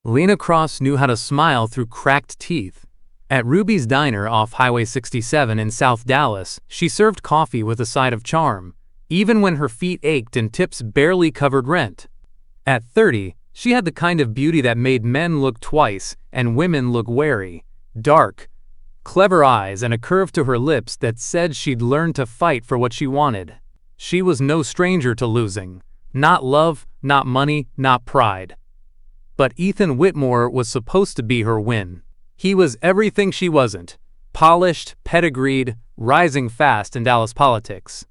Lena Cross knew how to smile through cracked teeth. At Ruby's Diner off Highway 67 in South Dallas, she served coffee with a side of charm, even when her feet ached and tips barely covered rent. At 30, she had the kind of beauty that made men look twice and women look wary. Dark, clever eyes and a curve to her lips that said she'd learned to fight for what she wanted. She was no stranger to losing. Not love, not money, not pride. But Ethan Whitmore was supposed to be her win. He was everything she wasn't. Polished, pedigreed, rising fast in Dallas politics.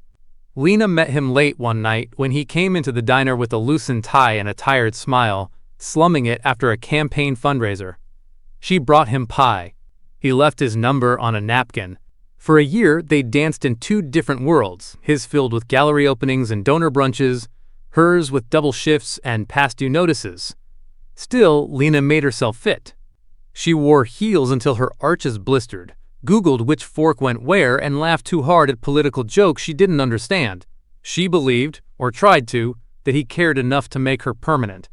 Lena met him late one night when he came into the diner with a loosened tie and a tired smile, slumming it after a campaign fundraiser. She brought him pie. He left his number on a napkin. For a year, they danced in two different worlds, his filled with gallery openings and donor brunches, hers with double shifts and past due notices. Still, Lena made herself fit. She wore heels until her arches blistered, Googled which fork went where, and laughed too hard at political jokes she didn't understand. She believed, or tried to, that he cared enough to make her permanent.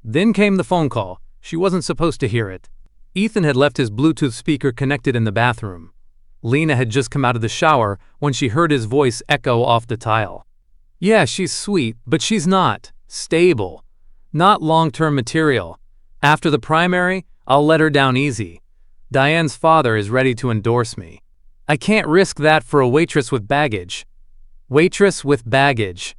Then came the phone call. She wasn't supposed to hear it. Ethan had left his Bluetooth speaker connected in the bathroom. Lena had just come out of the shower when she heard his voice echo off the tile. Yeah, she's sweet, but she's not stable. Not long-term material. After the primary, I'll let her down easy. Diane's father is ready to endorse me. I can't risk that for a waitress with baggage. Waitress with baggage.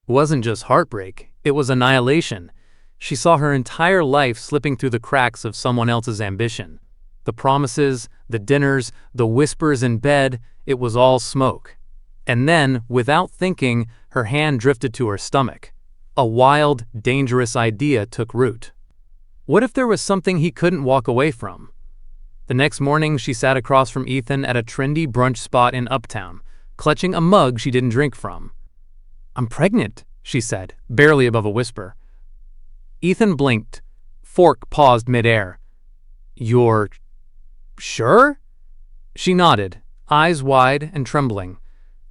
It wasn't just heartbreak, it was annihilation. She saw her entire life slipping through the cracks of someone else's ambition. The promises, the dinners, the whispers in bed, it was all smoke. And then, without thinking, her hand drifted to her stomach. A wild, dangerous idea took root. What if there was something he couldn't walk away from? The next morning, she sat across from Ethan at a trendy brunch spot in Uptown, clutching a mug she didn't drink from. "I'm pregnant," she said, barely above a whisper. Ethan blinked. Fork paused midair. "You're sure?" She nodded, eyes wide and trembling.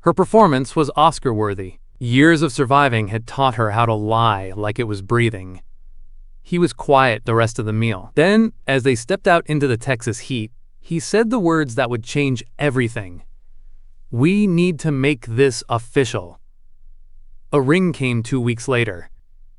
Her performance was Oscar-worthy. Years of surviving had taught her how to lie like it was breathing. He was quiet the rest of the meal. Then, as they stepped out into the Texas heat, he said the words that would change everything. "We need to make this official." A ring came 2 weeks later.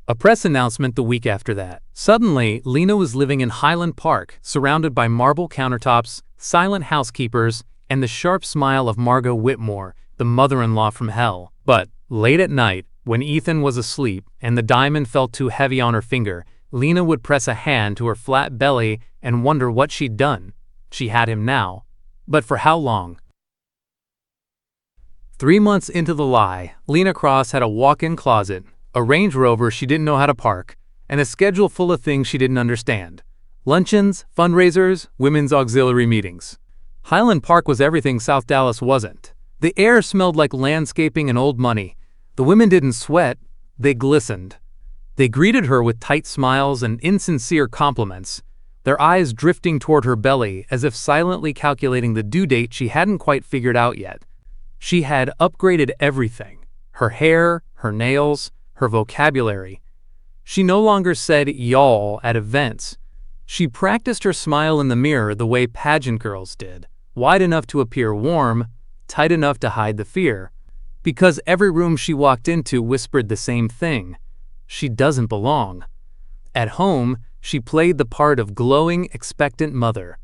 A press announcement the week after that. Suddenly, Lena was living in Highland Park, surrounded by marble countertops, silent housekeepers, and the sharp smile of Margot Whitmore, the mother-in-law from hell. But late at night, when Ethan was asleep and the diamond felt too heavy on her finger, Lena would press a hand to her flat belly and wonder what she'd done. She had him now. But for how long? 3 months into the lie, Lena Cross had a walk-in closet, a Range Rover she didn't know how to park, and a schedule full of things she didn't understand. Luncheons, fundraisers, women's auxiliary meetings. Highland Park was everything South Dallas wasn't. The air smelled like landscaping and old money. The women didn't sweat, they glistened. They greeted her with tight smiles and insincere compliments, their eyes drifting toward her belly as if silently calculating the due date she hadn't quite figured out yet. She had upgraded everything: her hair, her nails, her vocabulary. She no longer said y'all at events. She practiced her smile in the mirror the way pageant girls did, wide enough to appear warm, tight enough to hide the fear. Because every room she walked into whispered the same thing: she doesn't belong. At home, she played the part of glowing, expectant mother.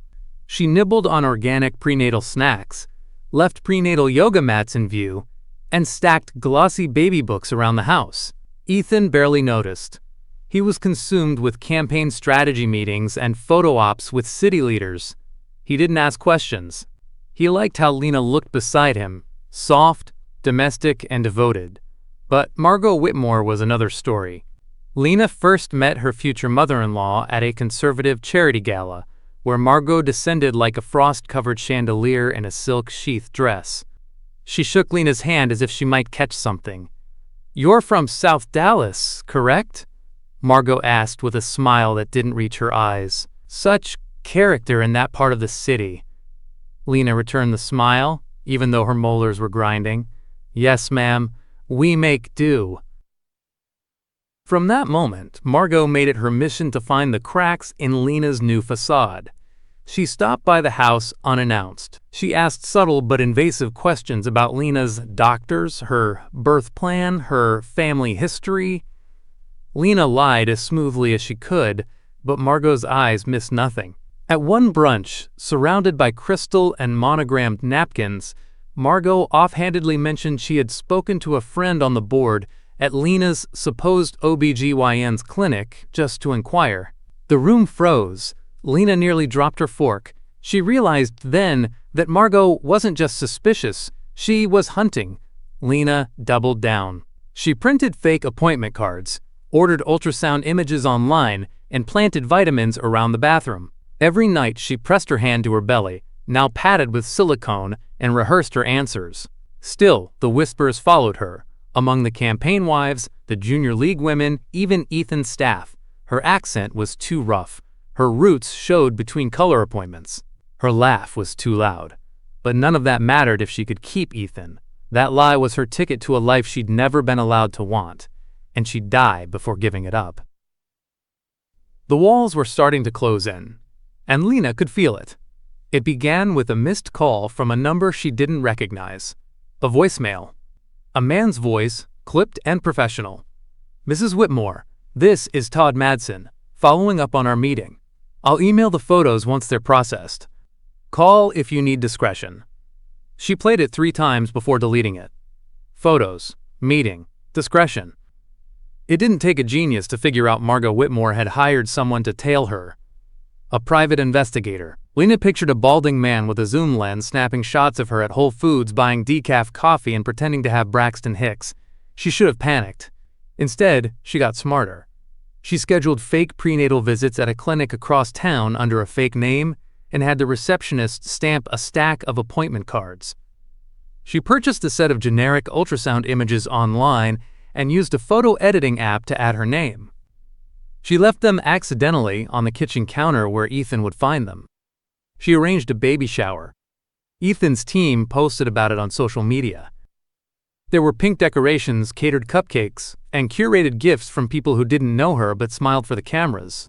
She nibbled on organic prenatal snacks, left prenatal yoga mats in view, and stacked glossy baby books around the house. Ethan barely noticed. He was consumed with campaign strategy meetings and photo ops with city leaders. He didn't ask questions. He liked how Lena looked beside him, soft, domestic, and devoted. But Margot Whitmore was another story. Lena first met her future mother-in-law at a conservative charity gala, where Margot descended like a frost-covered chandelier in a silk-sheathed dress. She shook Lena's hand as if she might catch something. "You're from South Dallas, correct?" Margot asked with a smile that didn't reach her eyes. Such character in that part of the city. Lena returned the smile, even though her molars were grinding. "Yes, ma'am. We make do." From that moment, Margot made it her mission to find the cracks in Lena's new facade. She stopped by the house unannounced. She asked subtle but invasive questions about Lena's doctors, her birth plan, her family history. Lena lied as smoothly as she could, but Margot's eyes missed nothing. At one brunch, surrounded by crystal and monogrammed napkins, Margot offhandedly mentioned she had spoken to a friend on the board at Lena's supposed OBGYN's clinic just to inquire. The room froze. Lena nearly dropped her fork. She realized then that Margot wasn't just suspicious, she was hunting. Lena doubled down. She printed fake appointment cards, ordered ultrasound images online, and planted vitamins around the bathroom. Every night she pressed her hand to her belly, now padded with silicone, and rehearsed her answers. Still, the whispers followed her. Among the campaign wives, the junior league women, even Ethan's staff. Her accent was too rough. Her roots showed between color appointments. Her laugh was too loud. But none of that mattered if she could keep Ethan. That lie was her ticket to a life she'd never been allowed to want, and she'd die before giving it up. The walls were starting to close in, and Lena could feel it. It began with a missed call from a number she didn't recognize. A voicemail. A man's voice, clipped and professional. "Mrs. Whitmore, this is Todd Madsen, following up on our meeting. I'll email the photos once they're processed. Call if you need discretion." She played it 3 times before deleting it. Photos, meeting, discretion. It didn't take a genius to figure out Margot Whitmore had hired someone to tail her. A private investigator. Lena pictured a balding man with a zoom lens snapping shots of her at Whole Foods buying decaf coffee and pretending to have Braxton Hicks. She should have panicked. Instead, she got smarter. She scheduled fake prenatal visits at a clinic across town under a fake name and had the receptionist stamp a stack of appointment cards. She purchased a set of generic ultrasound images online and used a photo editing app to add her name. She left them accidentally on the kitchen counter where Ethan would find them. She arranged a baby shower. Ethan's team posted about it on social media. There were pink decorations, catered cupcakes, and curated gifts from people who didn't know her but smiled for the cameras.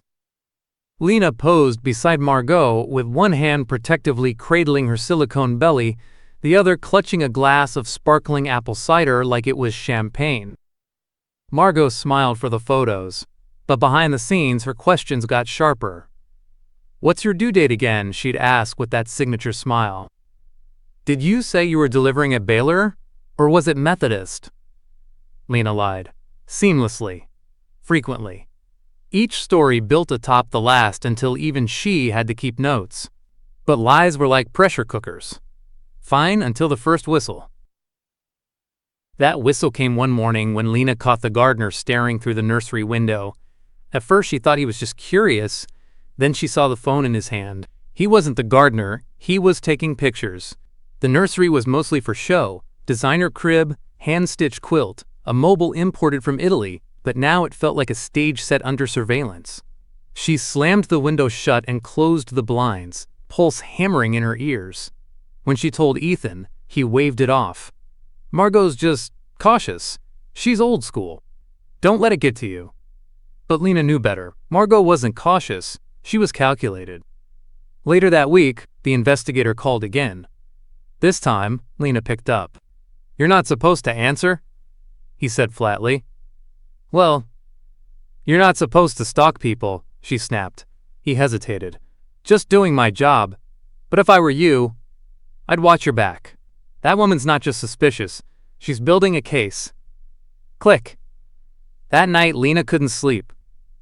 Lena posed beside Margot with one hand protectively cradling her silicone belly, the other clutching a glass of sparkling apple cider like it was champagne. Margot smiled for the photos, but behind the scenes her questions got sharper. "What's your due date again?" she'd ask with that signature smile. "Did you say you were delivering at Baylor, or was it Methodist?" Lena lied. Seamlessly. Frequently. Each story built atop the last until even she had to keep notes. But lies were like pressure cookers. Fine until the first whistle. That whistle came one morning when Lena caught the gardener staring through the nursery window. At first she thought he was just curious, then she saw the phone in his hand. He wasn't the gardener, he was taking pictures. The nursery was mostly for show, designer crib, hand-stitched quilt, a mobile imported from Italy, but now it felt like a stage set under surveillance. She slammed the window shut and closed the blinds, pulse hammering in her ears. When she told Ethan, he waved it off. "Margot's just cautious. She's old school. Don't let it get to you." But Lena knew better. Margot wasn't cautious. She was calculated. Later that week, the investigator called again. This time, Lena picked up. "You're not supposed to answer," he said flatly. "Well, you're not supposed to stalk people," she snapped. He hesitated. "Just doing my job. But if I were you, I'd watch your back. That woman's not just suspicious. She's building a case." Click. That night, Lena couldn't sleep.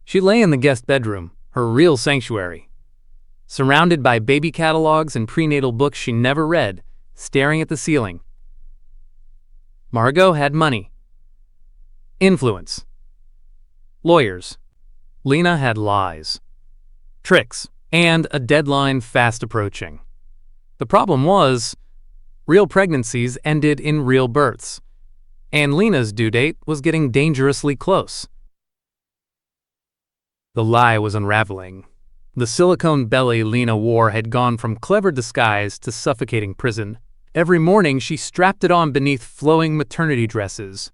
She lay in the guest bedroom, her real sanctuary. Surrounded by baby catalogs and prenatal books she never read, staring at the ceiling. Margot had money. Influence. Lawyers. Lena had lies. Tricks. And a deadline fast approaching. The problem was, real pregnancies ended in real births. And Lena's due date was getting dangerously close. The lie was unraveling. The silicone belly Lena wore had gone from clever disguise to suffocating prison. Every morning she strapped it on beneath flowing maternity dresses.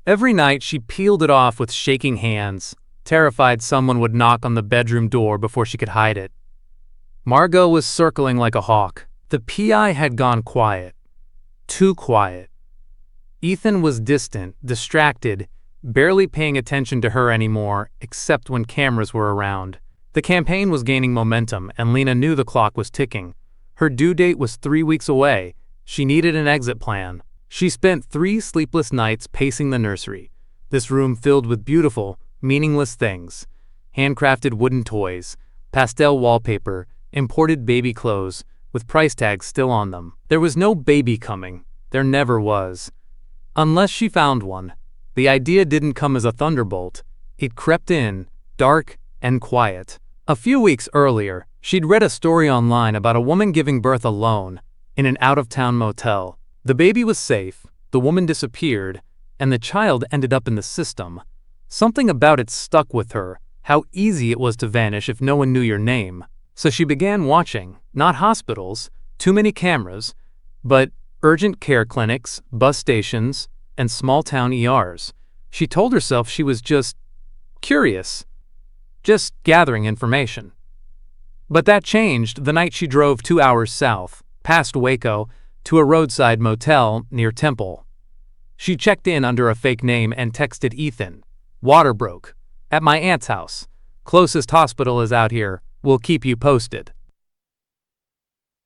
Every night she peeled it off with shaking hands, terrified someone would knock on the bedroom door before she could hide it. Margot was circling like a hawk. The PI had gone quiet. Too quiet. Ethan was distant, distracted, barely paying attention to her anymore, except when cameras were around. The campaign was gaining momentum, and Lena knew the clock was ticking. Her due date was 3 weeks away. She needed an exit plan. She spent 3 sleepless nights pacing the nursery, this room filled with beautiful, meaningless things. Handcrafted wooden toys, pastel wallpaper, imported baby clothes, with price tags still on them. There was no baby coming. There never was. Unless she found one. The idea didn't come as a thunderbolt. It crept in, dark and quiet. A few weeks earlier, she'd read a story online about a woman giving birth alone in an out-of-town motel. The baby was safe, the woman disappeared, and the child ended up in the system. Something about it stuck with her, how easy it was to vanish if no one knew your name. So she began watching, not hospitals, too many cameras, but urgent care clinics, bus stations, and small-town ERs. She told herself she was just curious, just gathering information. But that changed the night she drove 2 hours south, past Waco, to a roadside motel near Temple. She checked in under a fake name and texted Ethan. "Water broke. At my aunt's house. Closest hospital is out here. We'll keep you posted."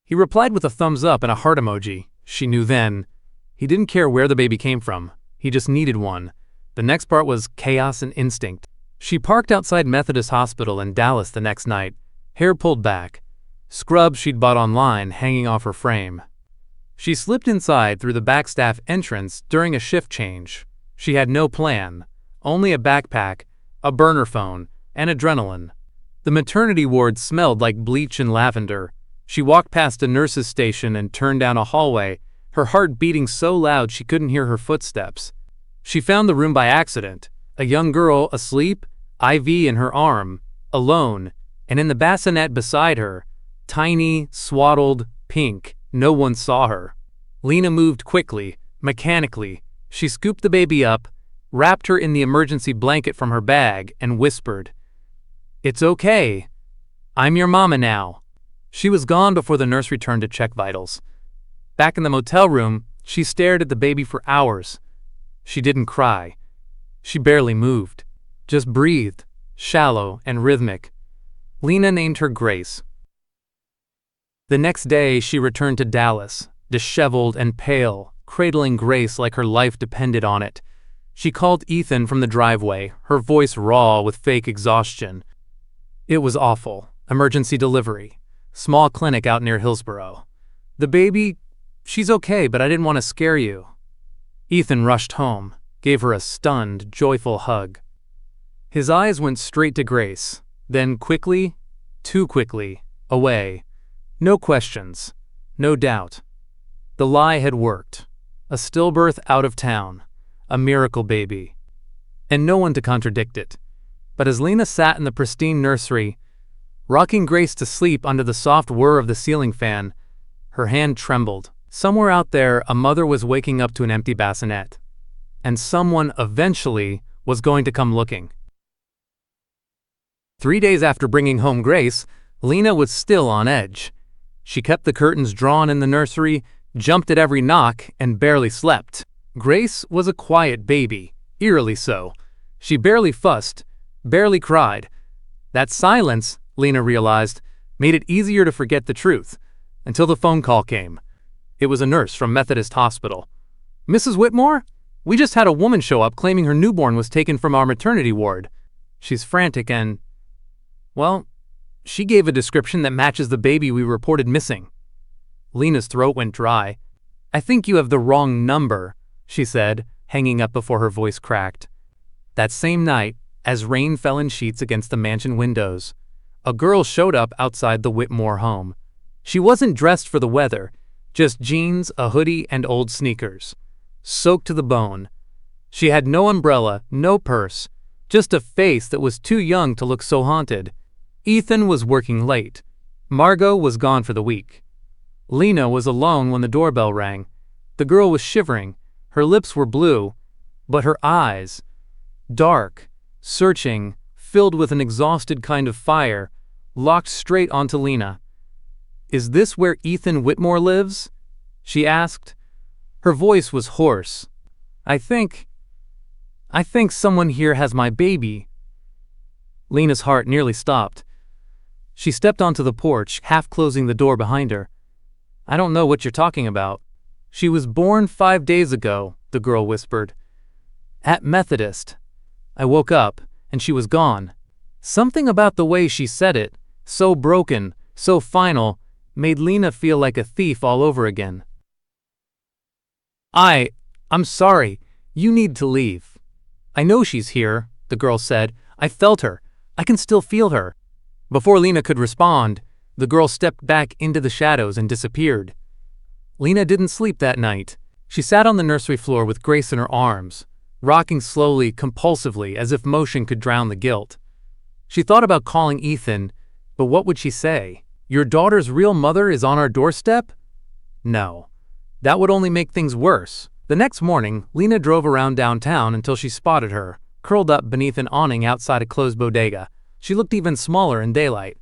He replied with a thumbs up and a heart emoji. She knew then. He didn't care where the baby came from. He just needed one. The next part was chaos and instinct. She parked outside Methodist Hospital in Dallas the next night, hair pulled back, scrubs she'd bought online hanging off her frame. She slipped inside through the backstaff entrance during a shift change. She had no plan, only a backpack, a burner phone, and adrenaline. The maternity ward smelled like bleach and lavender. She walked past a nurse's station and turned down a hallway, her heart beating so loud she couldn't hear her footsteps. She found the room by accident, a young girl asleep, IV in her arm, alone, and in the bassinet beside her, tiny, swaddled, pink. No one saw her. Lena moved quickly, mechanically. She scooped the baby up, wrapped her in the emergency blanket from her bag, and whispered, "It's okay. I'm your mama now." She was gone before the nurse returned to check vitals. Back in the motel room, she stared at the baby for hours. She didn't cry. She barely moved, just breathed, shallow and rhythmic. Lena named her Grace. The next day, she returned to Dallas, disheveled and pale, cradling Grace like her life depended on it. She called Ethan from the driveway, her voice raw with fake exhaustion. It was awful. Emergency delivery. Small clinic out near Hillsboro. "The baby, she's okay, but I didn't want to scare you." Ethan rushed home, gave her a stunned, joyful hug. His eyes went straight to Grace, then quickly, too quickly, away. No questions, no doubt. The lie had worked. A stillbirth out of town, a miracle baby, and no one to contradict it. But as Lena sat in the pristine nursery, rocking Grace to sleep under the soft whir of the ceiling fan, her hand trembled. Somewhere out there, a mother was waking up to an empty bassinet, and someone eventually was going to come looking. 3 days after bringing home Grace, Lena was still on edge. She kept the curtains drawn in the nursery, jumped at every knock, and barely slept. Grace was a quiet baby, eerily so. She barely fussed, barely cried. That silence, Lena realized, made it easier to forget the truth, until the phone call came. It was a nurse from Methodist Hospital. "Mrs. Whitmore? We just had a woman show up claiming her newborn was taken from our maternity ward. She's frantic and, well, she gave a description that matches the baby we reported missing." Lena's throat went dry. "I think you have the wrong number," she said, hanging up before her voice cracked. That same night, as rain fell in sheets against the mansion windows, a girl showed up outside the Whitmore home. She wasn't dressed for the weather, just jeans, a hoodie, and old sneakers, soaked to the bone. She had no umbrella, no purse, just a face that was too young to look so haunted. Ethan was working late. Margot was gone for the week. Lena was alone when the doorbell rang. The girl was shivering. Her lips were blue, But her eyes, dark, searching, filled with an exhausted kind of fire, locked straight onto Lena. "Is this where Ethan Whitmore lives?" she asked. Her voice was hoarse. I think someone here has my baby." Lena's heart nearly stopped. She stepped onto the porch, half closing the door behind her. "I don't know what you're talking about." "She was born 5 days ago," the girl whispered. "At Methodist. I woke up, and she was gone." Something about the way she said it, so broken, so final, made Lena feel like a thief all over again. I'm sorry. You need to leave." "I know she's here," the girl said. "I felt her. I can still feel her." Before Lena could respond, the girl stepped back into the shadows and disappeared. Lena didn't sleep that night. She sat on the nursery floor with Grace in her arms, rocking slowly, compulsively, as if motion could drown the guilt. She thought about calling Ethan, but what would she say? "Your daughter's real mother is on our doorstep?" No. That would only make things worse. The next morning, Lena drove around downtown until she spotted her, curled up beneath an awning outside a closed bodega. She looked even smaller in daylight.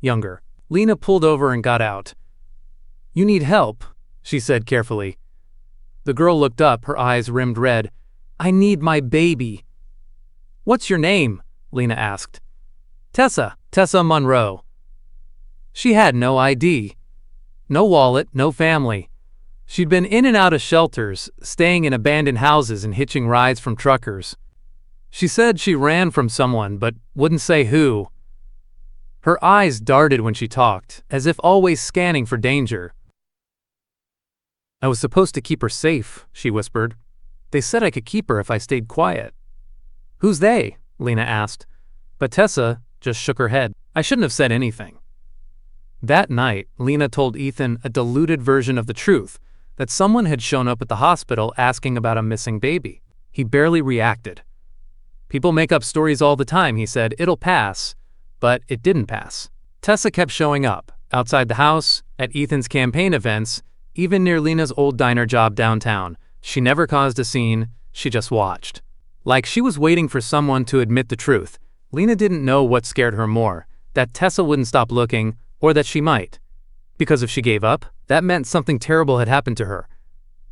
Younger. Lena pulled over and got out. "You need help," she said carefully. The girl looked up, her eyes rimmed red. "I need my baby." "What's your name?" Lena asked. Tessa Monroe." She had no ID. No wallet, no family. She'd been in and out of shelters, staying in abandoned houses and hitching rides from truckers. She said she ran from someone, but wouldn't say who. Her eyes darted when she talked, as if always scanning for danger. "I was supposed to keep her safe," she whispered. "They said I could keep her if I stayed quiet." "Who's they?" Lena asked. But Tessa just shook her head. "I shouldn't have said anything." That night, Lena told Ethan a diluted version of the truth, that someone had shown up at the hospital asking about a missing baby. He barely reacted. "People make up stories all the time," he said. "It'll pass." But it didn't pass. Tessa kept showing up, outside the house, at Ethan's campaign events, even near Lena's old diner job downtown. She never caused a scene, she just watched. Like she was waiting for someone to admit the truth. Lena didn't know what scared her more, that Tessa wouldn't stop looking, or that she might. Because if she gave up, that meant something terrible had happened to her.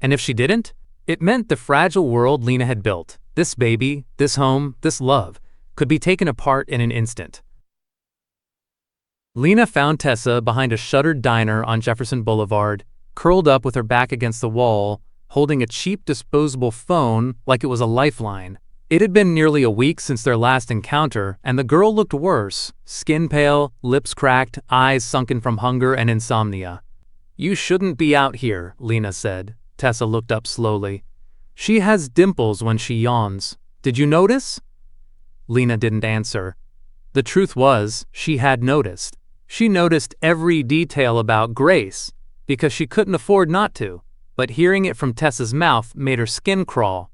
And if she didn't, it meant the fragile world Lena had built, this baby, this home, this love, could be taken apart in an instant. Lena found Tessa behind a shuttered diner on Jefferson Boulevard, curled up with her back against the wall, holding a cheap disposable phone like it was a lifeline. It had been nearly a week since their last encounter, and the girl looked worse, skin pale, lips cracked, eyes sunken from hunger and insomnia. "You shouldn't be out here," Lena said. Tessa looked up slowly. "She has dimples when she yawns. Did you notice?" Lena didn't answer. The truth was, she had noticed. She noticed every detail about Grace, because she couldn't afford not to, but hearing it from Tessa's mouth made her skin crawl.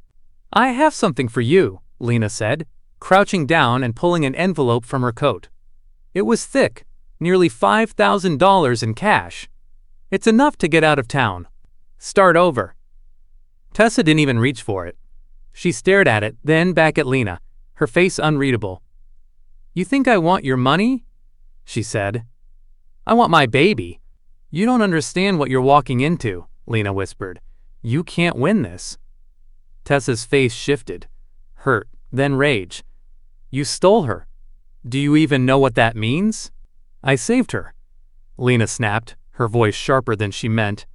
"I have something for you," Lena said, crouching down and pulling an envelope from her coat. It was thick, nearly $5,000 in cash. "It's enough to get out of town. Start over." Tessa didn't even reach for it. She stared at it, then back at Lena, her face unreadable. "You think I want your money?" she said. "I want my baby." "You don't understand what you're walking into," Lena whispered. "You can't win this." Tessa's face shifted, hurt, then rage. "You stole her. Do you even know what that means?" "I saved her," Lena snapped, her voice sharper than she meant.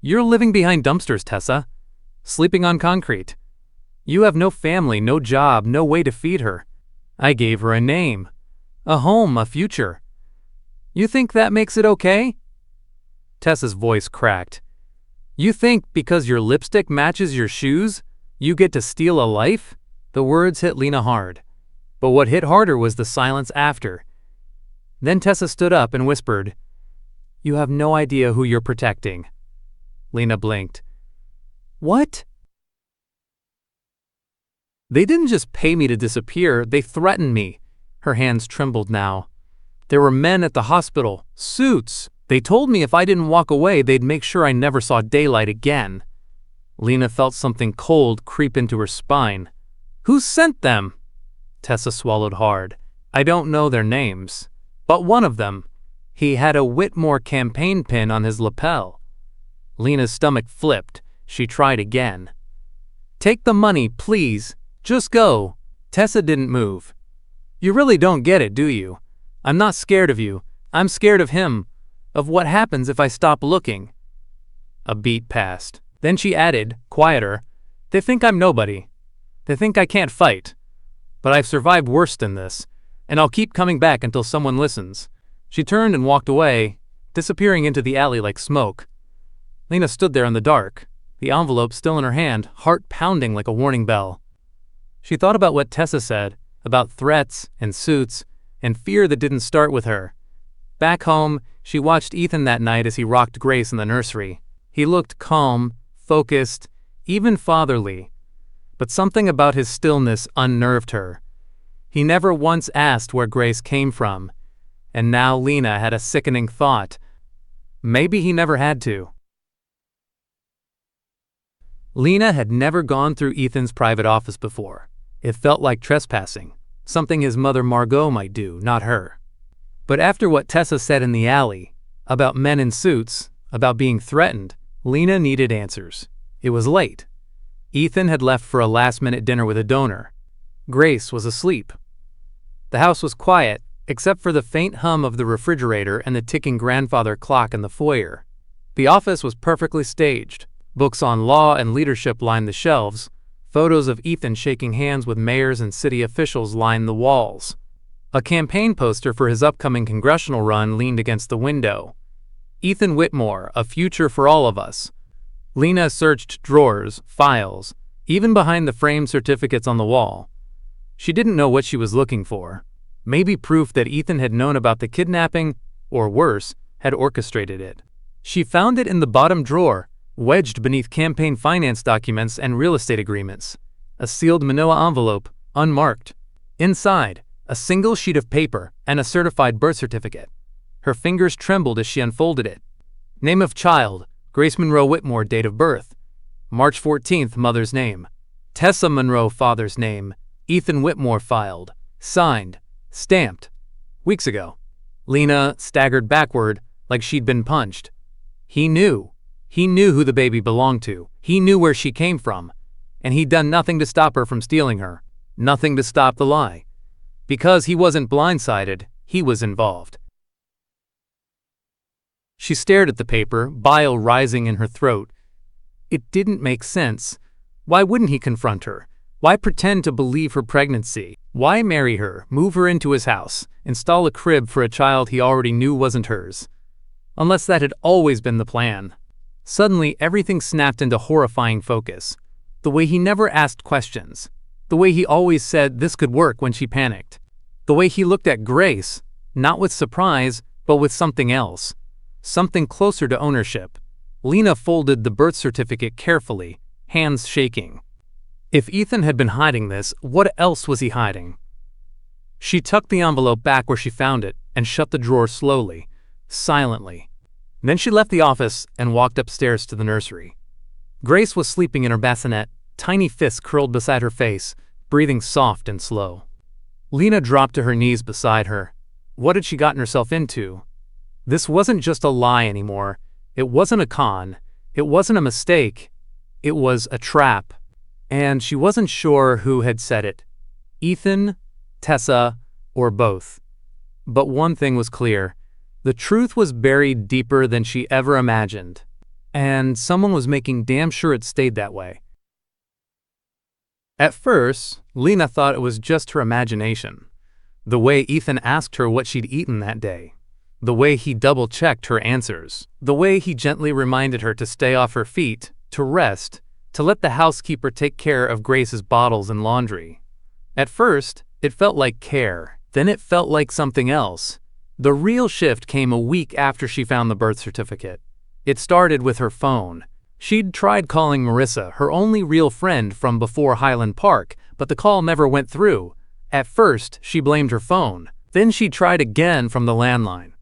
"You're living behind dumpsters, Tessa, sleeping on concrete. You have no family, no job, no way to feed her. I gave her a name, a home, a future. You think that makes it okay?" Tessa's voice cracked. "You think because your lipstick matches your shoes, you get to steal a life?" The words hit Lena hard. But what hit harder was the silence after. Then Tessa stood up and whispered, "You have no idea who you're protecting." Lena blinked. "What?" "They didn't just pay me to disappear, they threatened me." Her hands trembled now. "There were men at the hospital, suits. They told me if I didn't walk away, they'd make sure I never saw daylight again." Lena felt something cold creep into her spine. "Who sent them?" Tessa swallowed hard. "I don't know their names. But one of them. He had a Whitmore campaign pin on his lapel." Lena's stomach flipped. She tried again. "Take the money, please. Just go." Tessa didn't move. "You really don't get it, do you? I'm not scared of you. I'm scared of him. Of what happens if I stop looking." A beat passed. Then she added, quieter, "They think I'm nobody. They think I can't fight. But I've survived worse than this, and I'll keep coming back until someone listens." She turned and walked away, disappearing into the alley like smoke. Lena stood there in the dark, the envelope still in her hand, heart pounding like a warning bell. She thought about what Tessa said, about threats and suits, and fear that didn't start with her. Back home, she watched Ethan that night as he rocked Grace in the nursery. He looked calm, focused, even fatherly. But something about his stillness unnerved her. He never once asked where Grace came from, and now Lena had a sickening thought. Maybe he never had to. Lena had never gone through Ethan's private office before. It felt like trespassing, something his mother Margot might do, not her. But after what Tessa said in the alley, about men in suits, about being threatened, Lena needed answers. It was late. Ethan had left for a last-minute dinner with a donor. Grace was asleep. The house was quiet, except for the faint hum of the refrigerator and the ticking grandfather clock in the foyer. The office was perfectly staged. Books on law and leadership lined the shelves. Photos of Ethan shaking hands with mayors and city officials lined the walls. A campaign poster for his upcoming congressional run leaned against the window. "Ethan Whitmore, a future for all of us." Lena searched drawers, files, even behind the framed certificates on the wall. She didn't know what she was looking for. Maybe proof that Ethan had known about the kidnapping, or worse, had orchestrated it. She found it in the bottom drawer, wedged beneath campaign finance documents and real estate agreements. A sealed manila envelope, unmarked. Inside, a single sheet of paper and a certified birth certificate. Her fingers trembled as she unfolded it. Name of child, Grace Monroe Whitmore, date of birth. March 14th, mother's name. Tessa Monroe, father's name. Ethan Whitmore filed. Signed. Stamped. Weeks ago. Lena staggered backward like she'd been punched. He knew. He knew who the baby belonged to. He knew where she came from. And he'd done nothing to stop her from stealing her. Nothing to stop the lie. Because he wasn't blindsided, he was involved. She stared at the paper, bile rising in her throat. It didn't make sense. Why wouldn't he confront her? Why pretend to believe her pregnancy? Why marry her, move her into his house, install a crib for a child he already knew wasn't hers? Unless that had always been the plan. Suddenly, everything snapped into horrifying focus. The way he never asked questions. The way he always said this could work when she panicked. The way he looked at Grace, not with surprise, but with something else. Something closer to ownership. Lena folded the birth certificate carefully, hands shaking. If Ethan had been hiding this, what else was he hiding? She tucked the envelope back where she found it and shut the drawer slowly, silently. Then she left the office and walked upstairs to the nursery. Grace was sleeping in her bassinet, tiny fists curled beside her face, breathing soft and slow. Lena dropped to her knees beside her. What had she gotten herself into? This wasn't just a lie anymore. It wasn't a con. It wasn't a mistake. It was a trap. And she wasn't sure who had said it. Ethan, Tessa, or both. But one thing was clear. The truth was buried deeper than she ever imagined. And someone was making damn sure it stayed that way. At first, Lena thought it was just her imagination. The way Ethan asked her what she'd eaten that day. The way he double-checked her answers. The way he gently reminded her to stay off her feet, to rest, to let the housekeeper take care of Grace's bottles and laundry. At first, it felt like care. Then it felt like something else. The real shift came a week after she found the birth certificate. It started with her phone. She'd tried calling Marissa, her only real friend from before Highland Park, but the call never went through. At first, she blamed her phone. Then she tried again from the landline.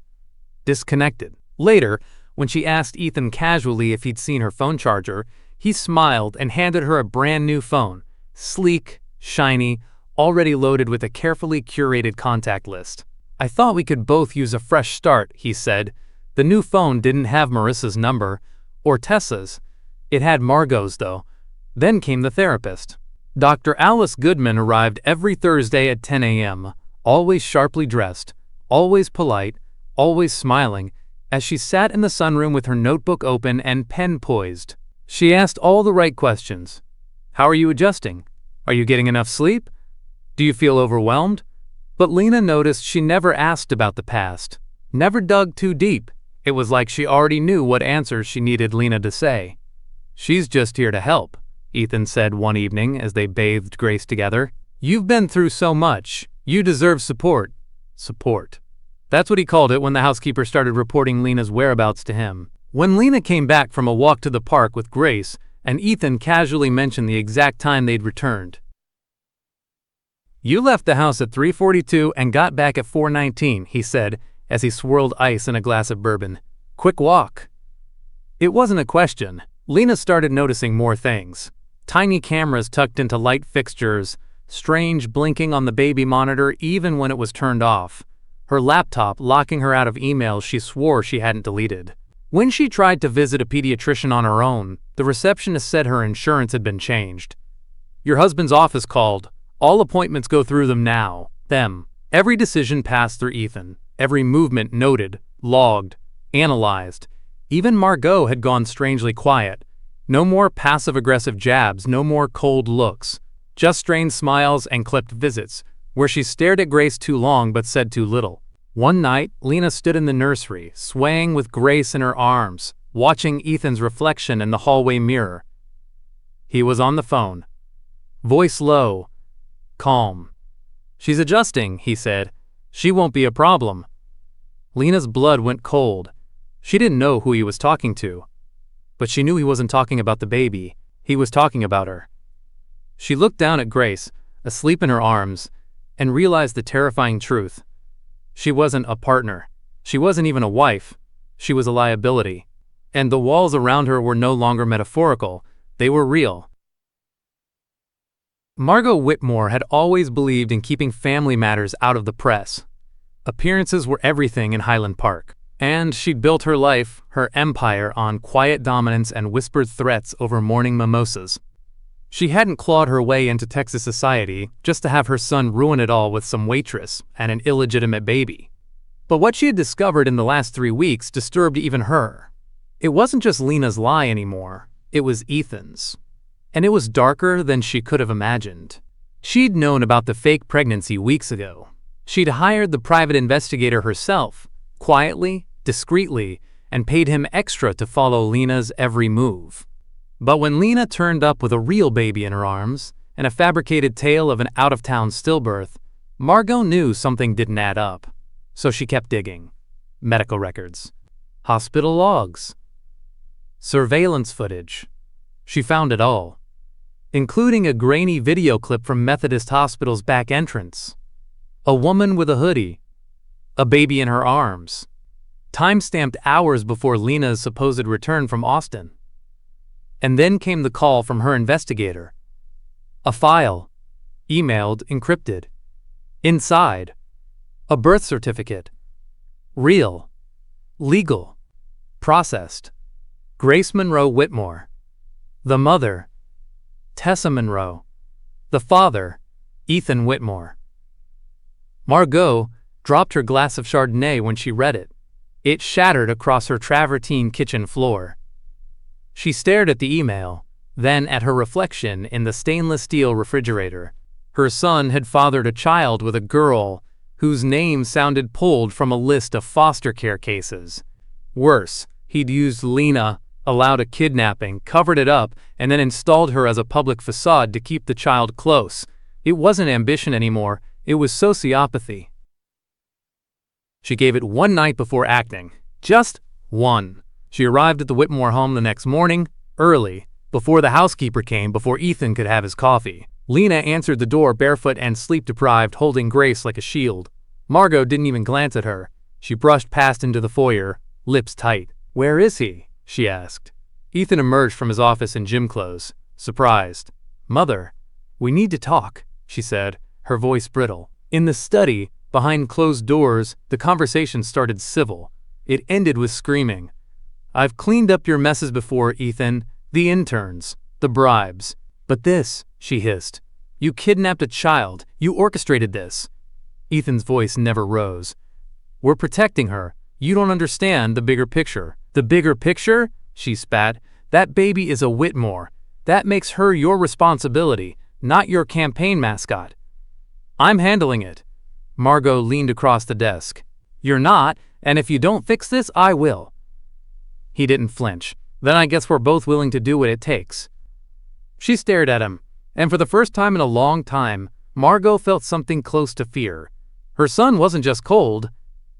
Disconnected. Later, when she asked Ethan casually if he'd seen her phone charger, He smiled and handed her a brand new phone, sleek, shiny, already loaded with a carefully curated contact list. "I thought we could both use a fresh start," he said. The new phone didn't have Marissa's number, or Tessa's. It had Margot's, though. Then came the therapist. Dr. Alice Goodman arrived every Thursday at 10 a.m., always sharply dressed, always polite, always smiling, as she sat in the sunroom with her notebook open and pen poised. She asked all the right questions. How are you adjusting? Are you getting enough sleep? Do you feel overwhelmed? But Lena noticed she never asked about the past, never dug too deep. It was like she already knew what answers she needed Lena to say. "She's just here to help," Ethan said one evening as they bathed Grace together. "You've been through so much. You deserve support." Support. That's what he called it when the housekeeper started reporting Lena's whereabouts to him. When Lena came back from a walk to the park with Grace, and Ethan casually mentioned the exact time they'd returned. "You left the house at 3:42 and got back at 4:19, he said as he swirled ice in a glass of bourbon. "Quick walk." It wasn't a question. Lena started noticing more things. Tiny cameras tucked into light fixtures, strange blinking on the baby monitor even when it was turned off, her laptop locking her out of emails she swore she hadn't deleted. When she tried to visit a pediatrician on her own, the receptionist said her insurance had been changed. "Your husband's office called. All appointments go through them now." Them. Every decision passed through Ethan, every movement noted, logged, analyzed. Even Margot had gone strangely quiet. No more passive-aggressive jabs, no more cold looks. Just strained smiles and clipped visits, where she stared at Grace too long but said too little. One night, Lena stood in the nursery, swaying with Grace in her arms, watching Ethan's reflection in the hallway mirror. He was on the phone. Voice low, calm. "She's adjusting," he said. "She won't be a problem." Lena's blood went cold. She didn't know who he was talking to. But she knew he wasn't talking about the baby. He was talking about her. She looked down at Grace, asleep in her arms, and realized the terrifying truth. She wasn't a partner. She wasn't even a wife. She was a liability. And the walls around her were no longer metaphorical. They were real. Margot Whitmore had always believed in keeping family matters out of the press. Appearances were everything in Highland Park. And she'd built her life, her empire, on quiet dominance and whispered threats over morning mimosas. She hadn't clawed her way into Texas society just to have her son ruin it all with some waitress and an illegitimate baby. But what she had discovered in the last 3 weeks disturbed even her. It wasn't just Lena's lie anymore, it was Ethan's. And it was darker than she could have imagined. She'd known about the fake pregnancy weeks ago. She'd hired the private investigator herself, quietly, discreetly, and paid him extra to follow Lena's every move. But when Lena turned up with a real baby in her arms and a fabricated tale of an out-of-town stillbirth, Margot knew something didn't add up. So she kept digging. Medical records, hospital logs, surveillance footage. She found it all, including a grainy video clip from Methodist Hospital's back entrance. A woman with a hoodie, a baby in her arms, time-stamped hours before Lena's supposed return from Austin. And then came the call from her investigator. A file, emailed, encrypted. Inside, a birth certificate. Real, legal, processed. Grace Monroe Whitmore. The mother, Tessa Monroe. The father, Ethan Whitmore. Margot dropped her glass of Chardonnay when she read it. It shattered across her travertine kitchen floor. She stared at the email, then at her reflection in the stainless steel refrigerator. Her son had fathered a child with a girl whose name sounded pulled from a list of foster care cases. Worse, he'd used Lena, allowed a kidnapping, covered it up, and then installed her as a public facade to keep the child close. It wasn't ambition anymore, it was sociopathy. She gave it one night before acting. Just one. She arrived at the Whitmore home the next morning, early, before the housekeeper came, before Ethan could have his coffee. Lena answered the door barefoot and sleep-deprived, holding Grace like a shield. Margot didn't even glance at her. She brushed past into the foyer, lips tight. "Where is he?" she asked. Ethan emerged from his office in gym clothes, surprised. "Mother, we need to talk," she said, her voice brittle. In the study, behind closed doors, the conversation started civil. It ended with screaming. "I've cleaned up your messes before, Ethan. The interns, the bribes. But this," she hissed. "You kidnapped a child. You orchestrated this." Ethan's voice never rose. "We're protecting her. You don't understand the bigger picture." "The bigger picture?" she spat. "That baby is a Whitmore. That makes her your responsibility, not your campaign mascot." "I'm handling it." Margot leaned across the desk. "You're not, and if you don't fix this, I will." He didn't flinch. "Then I guess we're both willing to do what it takes." She stared at him, and for the first time in a long time, Margot felt something close to fear. Her son wasn't just cold,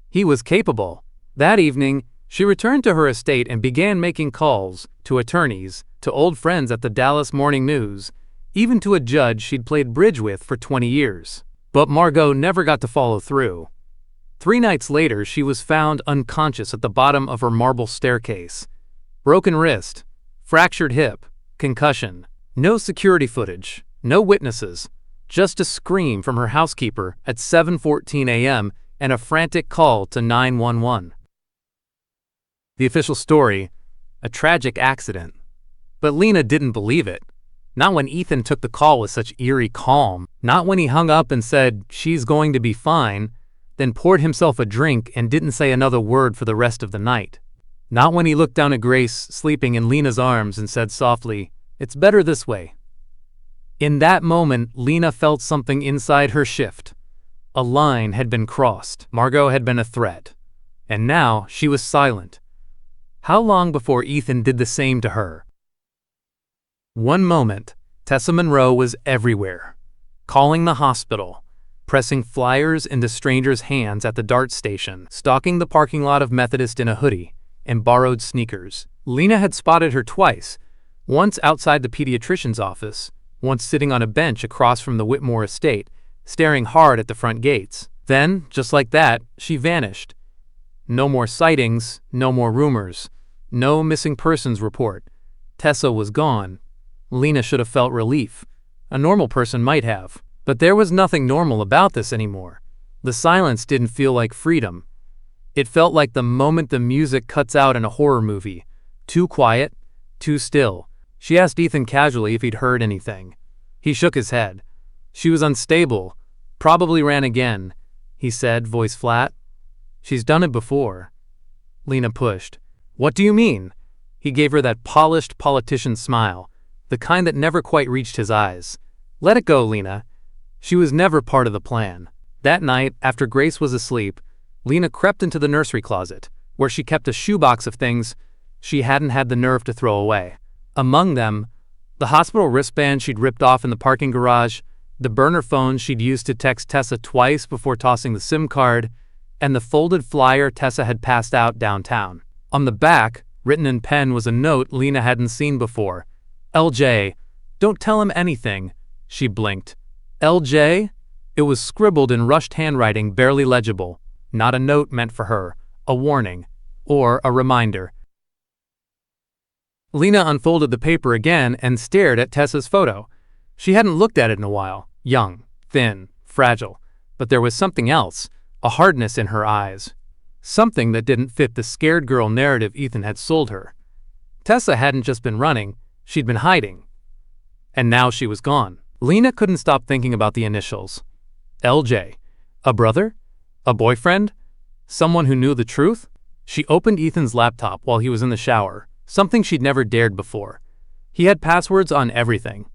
he was capable. That evening, she returned to her estate and began making calls to attorneys, to old friends at the Dallas Morning News, even to a judge she'd played bridge with for 20 years. But Margot never got to follow through. 3 nights later, she was found unconscious at the bottom of her marble staircase. Broken wrist, fractured hip, concussion. No security footage, no witnesses, just a scream from her housekeeper at 7:14 a.m. and a frantic call to 911. The official story, a tragic accident. But Lena didn't believe it. Not when Ethan took the call with such eerie calm. Not when he hung up and said, "She's going to be fine," then poured himself a drink and didn't say another word for the rest of the night. Not when he looked down at Grace sleeping in Lena's arms and said softly, "It's better this way." In that moment, Lena felt something inside her shift. A line had been crossed. Margot had been a threat. And now she was silent. How long before Ethan did the same to her? One moment, Tessa Monroe was everywhere. Calling the hospital, pressing flyers into strangers' hands at the DART station, stalking the parking lot of Methodist in a hoodie and borrowed sneakers. Lena had spotted her twice, once outside the pediatrician's office, once sitting on a bench across from the Whitmore estate, staring hard at the front gates. Then, just like that, she vanished. No more sightings, no more rumors, no missing persons report. Tessa was gone. Lena should have felt relief. A normal person might have. But there was nothing normal about this anymore. The silence didn't feel like freedom. It felt like the moment the music cuts out in a horror movie. Too quiet, too still. She asked Ethan casually if he'd heard anything. He shook his head. She was unstable. Probably ran again, he said, voice flat. She's done it before. Lena pushed. What do you mean? He gave her that polished politician smile, the kind that never quite reached his eyes. Let it go, Lena. She was never part of the plan. That night, after Grace was asleep, Lena crept into the nursery closet, where she kept a shoebox of things she hadn't had the nerve to throw away. Among them, the hospital wristband she'd ripped off in the parking garage, the burner phone she'd used to text Tessa twice before tossing the SIM card, and the folded flyer Tessa had passed out downtown. On the back, written in pen, was a note Lena hadn't seen before. LJ, don't tell him anything, she blinked. LJ? It was scribbled in rushed handwriting, barely legible. Not a note meant for her, a warning, or a reminder. Lena unfolded the paper again and stared at Tessa's photo. She hadn't looked at it in a while. Young, thin, fragile. But there was something else, a hardness in her eyes. Something that didn't fit the scared girl narrative Ethan had sold her. Tessa hadn't just been running, she'd been hiding. And now she was gone. Lena couldn't stop thinking about the initials. LJ. A brother? A boyfriend? Someone who knew the truth? She opened Ethan's laptop while he was in the shower, something she'd never dared before. He had passwords on everything.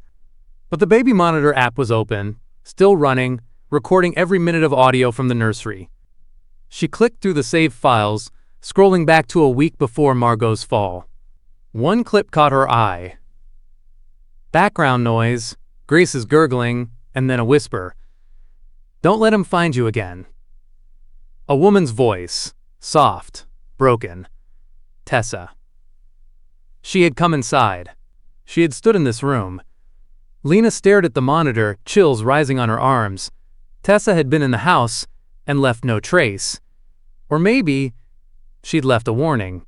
But the baby monitor app was open, still running, recording every minute of audio from the nursery. She clicked through the saved files, scrolling back to a week before Margot's fall. One clip caught her eye. Background noise, Grace's gurgling, and then a whisper. Don't let him find you again. A woman's voice, soft, broken. Tessa. She had come inside. She had stood in this room. Lena stared at the monitor, chills rising on her arms. Tessa had been in the house and left no trace. Or maybe she'd left a warning.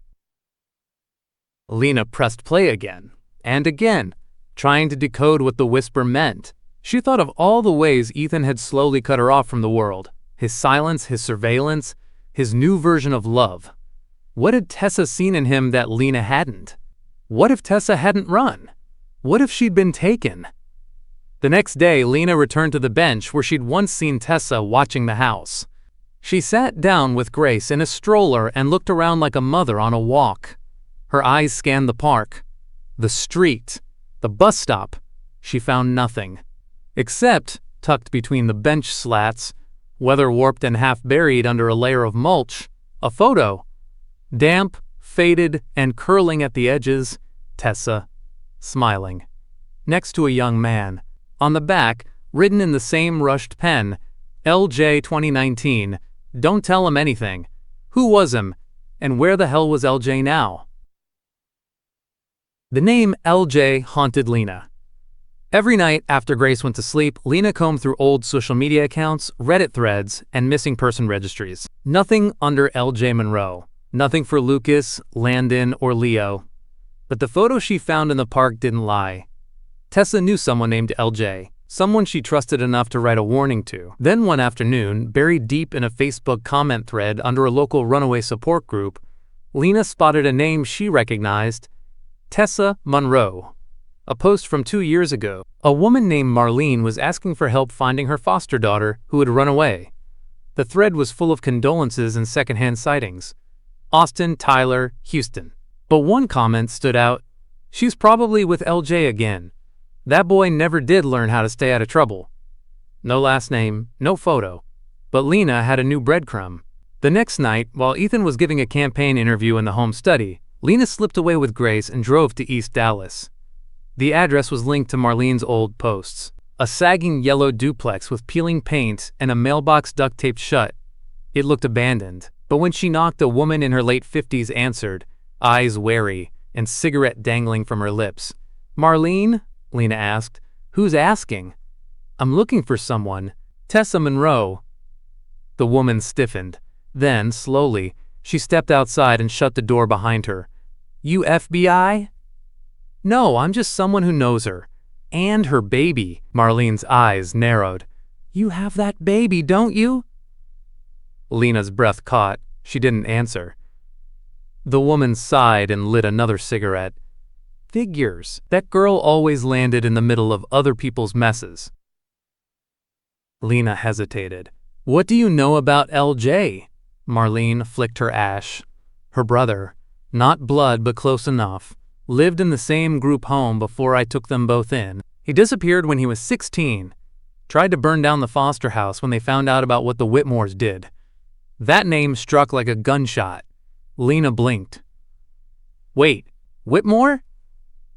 Lena pressed play again, and again, trying to decode what the whisper meant. She thought of all the ways Ethan had slowly cut her off from the world. His silence, his surveillance, his new version of love. What had Tessa seen in him that Lena hadn't? What if Tessa hadn't run? What if she'd been taken? The next day, Lena returned to the bench where she'd once seen Tessa watching the house. She sat down with Grace in a stroller and looked around like a mother on a walk. Her eyes scanned the park, the street, the bus stop. She found nothing. Except, tucked between the bench slats, weather-warped and half-buried under a layer of mulch, a photo. Damp, faded, and curling at the edges, Tessa, smiling. Next to a young man. On the back, written in the same rushed pen, LJ 2019, don't tell him anything. Who was him? And where the hell was LJ now? The name LJ haunted Lena. Every night after Grace went to sleep, Lena combed through old social media accounts, Reddit threads, and missing person registries. Nothing under LJ Monroe. Nothing for Lucas, Landon, or Leo. But the photo she found in the park didn't lie. Tessa knew someone named LJ, someone she trusted enough to write a warning to. Then one afternoon, buried deep in a Facebook comment thread under a local runaway support group, Lena spotted a name she recognized, Tessa Monroe. A post from 2 years ago. A woman named Marlene was asking for help finding her foster daughter who had run away. The thread was full of condolences and secondhand sightings. Austin, Tyler, Houston. But one comment stood out. She's probably with LJ again. That boy never did learn how to stay out of trouble. No last name, no photo. But Lena had a new breadcrumb. The next night, while Ethan was giving a campaign interview in the home study, Lena slipped away with Grace and drove to East Dallas. The address was linked to Marlene's old posts. A sagging yellow duplex with peeling paint and a mailbox duct taped shut. It looked abandoned. But when she knocked, a woman in her late 50s answered, eyes wary and cigarette dangling from her lips. Marlene? Lena asked. Who's asking? I'm looking for someone. Tessa Monroe. The woman stiffened. Then, slowly, she stepped outside and shut the door behind her. You FBI? No, I'm just someone who knows her. And her baby. Marlene's eyes narrowed. You have that baby, don't you? Lena's breath caught. She didn't answer. The woman sighed and lit another cigarette. Figures. That girl always landed in the middle of other people's messes. Lena hesitated. What do you know about LJ? Marlene flicked her ash. Her brother, not blood but close enough, lived in the same group home before I took them both in. He disappeared when he was 16. Tried to burn down the foster house when they found out about what the Whitmores did. That name struck like a gunshot. Lena blinked. Wait, Whitmore?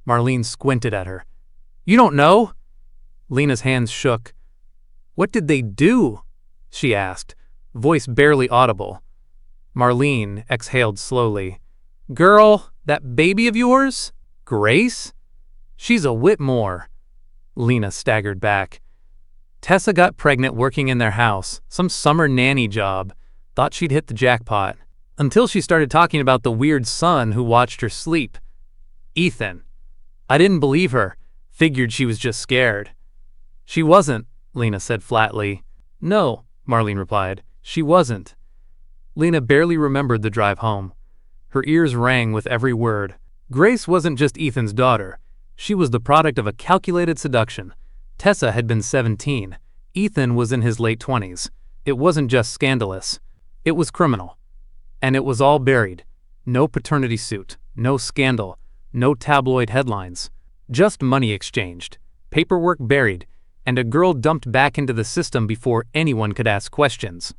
Marlene squinted at her. You don't know? Lena's hands shook. What did they do? She asked, voice barely audible. Marlene exhaled slowly. Girl, that baby of yours? Grace? She's a Whitmore. Lena staggered back. Tessa got pregnant working in their house, some summer nanny job. Thought she'd hit the jackpot. Until she started talking about the weird son who watched her sleep. Ethan. I didn't believe her. Figured she was just scared. She wasn't, Lena said flatly. No, Marlene replied. She wasn't. Lena barely remembered the drive home. Her ears rang with every word. Grace wasn't just Ethan's daughter. She was the product of a calculated seduction. Tessa had been 17. Ethan was in his late 20s. It wasn't just scandalous. It was criminal. And it was all buried. No paternity suit, no scandal, no tabloid headlines. Just money exchanged, paperwork buried, and a girl dumped back into the system before anyone could ask questions.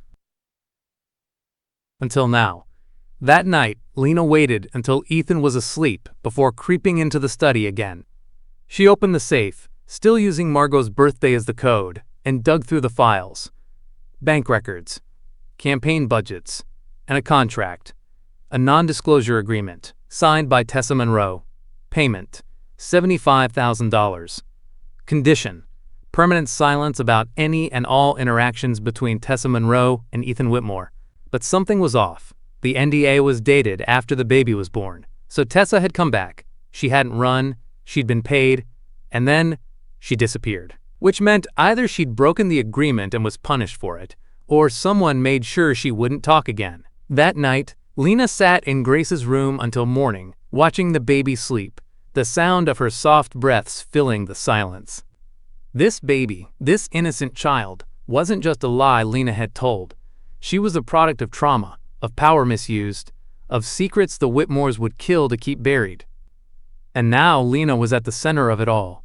Until now. That night, Lena waited until Ethan was asleep before creeping into the study again. She opened the safe, still using Margot's birthday as the code, and dug through the files. Bank records, campaign budgets, and a contract. A non-disclosure agreement, signed by Tessa Monroe. Payment, $75,000. Condition, permanent silence about any and all interactions between Tessa Monroe and Ethan Whitmore. But something was off. The NDA was dated after the baby was born. So Tessa had come back. She hadn't run, she'd been paid, and then she disappeared. Which meant either she'd broken the agreement and was punished for it, or someone made sure she wouldn't talk again. That night, Lena sat in Grace's room until morning, watching the baby sleep, the sound of her soft breaths filling the silence. This baby, this innocent child, wasn't just a lie Lena had told. She was a product of trauma, of power misused, of secrets the Whitmores would kill to keep buried. And now Lena was at the center of it all.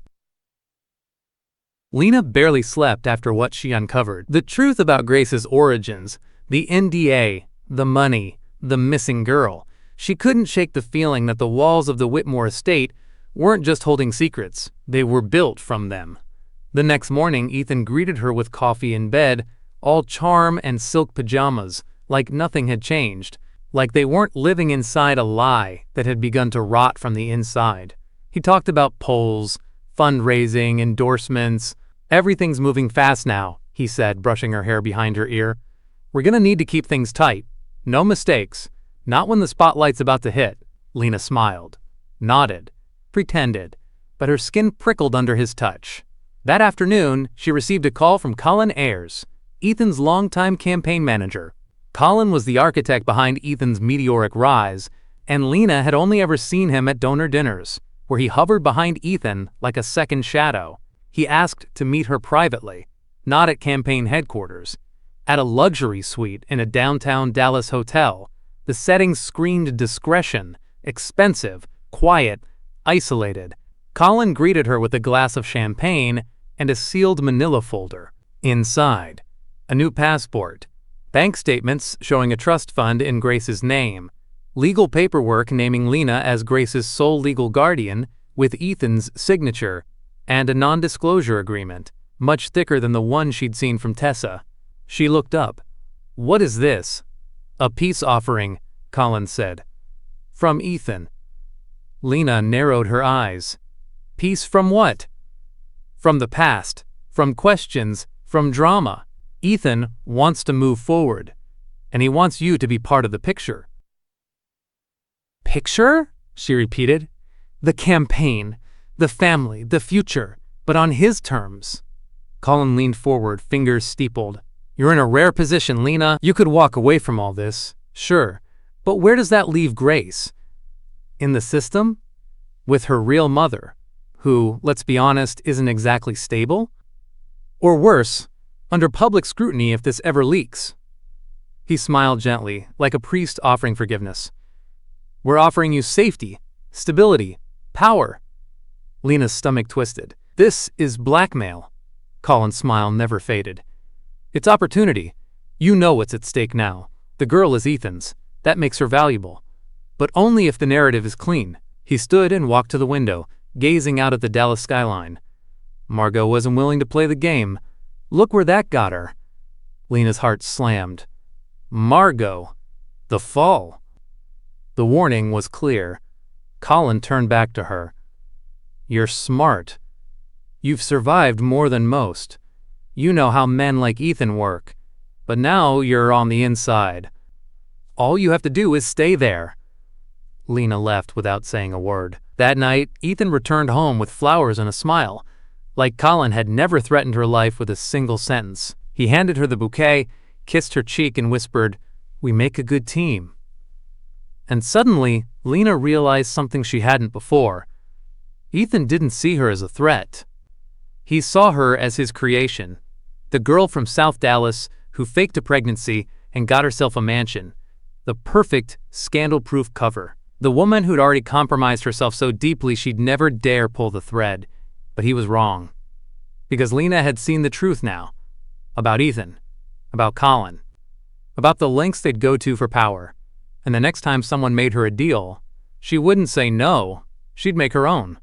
Lena barely slept after what she uncovered. The truth about Grace's origins, the NDA, the money, the missing girl. She couldn't shake the feeling that the walls of the Whitmore estate weren't just holding secrets, they were built from them. The next morning, Ethan greeted her with coffee in bed, all charm and silk pajamas, like nothing had changed, like they weren't living inside a lie that had begun to rot from the inside. He talked about polls, fundraising, endorsements. Everything's moving fast now, he said, brushing her hair behind her ear. We're gonna need to keep things tight. No mistakes. Not when the spotlight's about to hit. Lena smiled, nodded, pretended, but her skin prickled under his touch. That afternoon, she received a call from Colin Ayers, Ethan's longtime campaign manager. Colin was the architect behind Ethan's meteoric rise, and Lena had only ever seen him at donor dinners, where he hovered behind Ethan like a second shadow. He asked to meet her privately, not at campaign headquarters, at a luxury suite in a downtown Dallas hotel. The setting screamed discretion, expensive, quiet, isolated. Colin greeted her with a glass of champagne and a sealed manila folder. Inside, a new passport, bank statements showing a trust fund in Grace's name, legal paperwork naming Lena as Grace's sole legal guardian with Ethan's signature, and a non-disclosure agreement, much thicker than the one she'd seen from Tessa. She looked up. "What is this?" "A peace offering," Colin said. "From Ethan." Lena narrowed her eyes. "Peace from what?" "From the past, from questions, from drama. Ethan wants to move forward, and he wants you to be part of the picture." "Picture?" she repeated. "The campaign, the family, the future, but on his terms." Colin leaned forward, fingers steepled. "You're in a rare position, Lena. You could walk away from all this, sure, but where does that leave Grace? In the system? With her real mother, who, let's be honest, isn't exactly stable? Or worse, under public scrutiny if this ever leaks." He smiled gently, like a priest offering forgiveness. "We're offering you safety, stability, power." Lena's stomach twisted. "This is blackmail." Colin's smile never faded. "It's opportunity. You know what's at stake now. The girl is Ethan's. That makes her valuable. But only if the narrative is clean." He stood and walked to the window, gazing out at the Dallas skyline. Margot wasn't willing to play the game. Look where that got her. Lena's heart slammed. Margot. The fall. The warning was clear. Colin turned back to her. "You're smart. You've survived more than most. You know how men like Ethan work. But now you're on the inside. All you have to do is stay there." Lena left without saying a word. That night, Ethan returned home with flowers and a smile. Like Colin had never threatened her life with a single sentence. He handed her the bouquet, kissed her cheek, and whispered, "We make a good team." And suddenly, Lena realized something she hadn't before. Ethan didn't see her as a threat. He saw her as his creation. The girl from South Dallas who faked a pregnancy and got herself a mansion. The perfect, scandal-proof cover. The woman who'd already compromised herself so deeply she'd never dare pull the thread. But he was wrong. Because Lena had seen the truth now. About Ethan. About Colin. About the lengths they'd go to for power. And the next time someone made her a deal, she wouldn't say no. She'd make her own.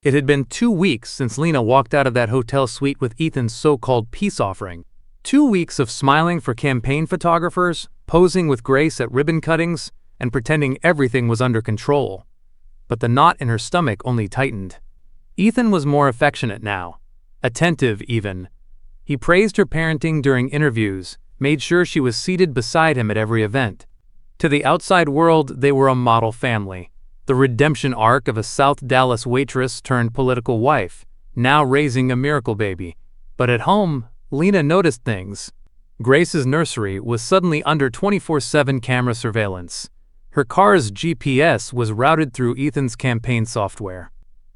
It had been 2 weeks since Lena walked out of that hotel suite with Ethan's so-called peace offering. 2 weeks of smiling for campaign photographers, posing with Grace at ribbon cuttings, and pretending everything was under control. But the knot in her stomach only tightened. Ethan was more affectionate now. Attentive, even. He praised her parenting during interviews, made sure she was seated beside him at every event. To the outside world, they were a model family, the redemption arc of a South Dallas waitress turned political wife, now raising a miracle baby. But at home, Lena noticed things. Grace's nursery was suddenly under 24/7 camera surveillance. Her car's GPS was routed through Ethan's campaign software.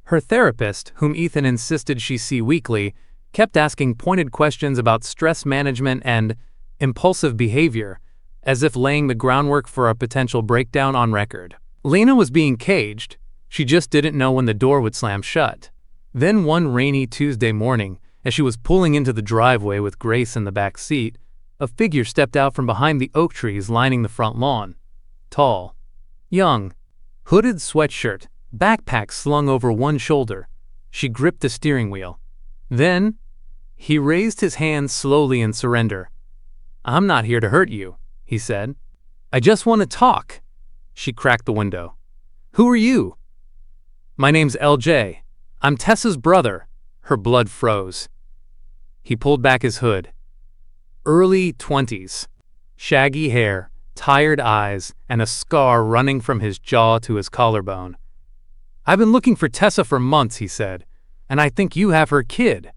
Her therapist, whom Ethan insisted she see weekly, kept asking pointed questions about stress management and impulsive behavior, as if laying the groundwork for a potential breakdown on record. Lena was being caged. She just didn't know when the door would slam shut. Then one rainy Tuesday morning, as she was pulling into the driveway with Grace in the back seat, a figure stepped out from behind the oak trees lining the front lawn. Tall, young, hooded sweatshirt, backpack slung over one shoulder. She gripped the steering wheel. Then, he raised his hands slowly in surrender. "I'm not here to hurt you," he said. "I just want to talk." She cracked the window. "Who are you?" "My name's LJ. I'm Tessa's brother." Her blood froze. He pulled back his hood. Early 20s. Shaggy hair, tired eyes, and a scar running from his jaw to his collarbone. "I've been looking for Tessa for months," he said, "and I think you have her kid."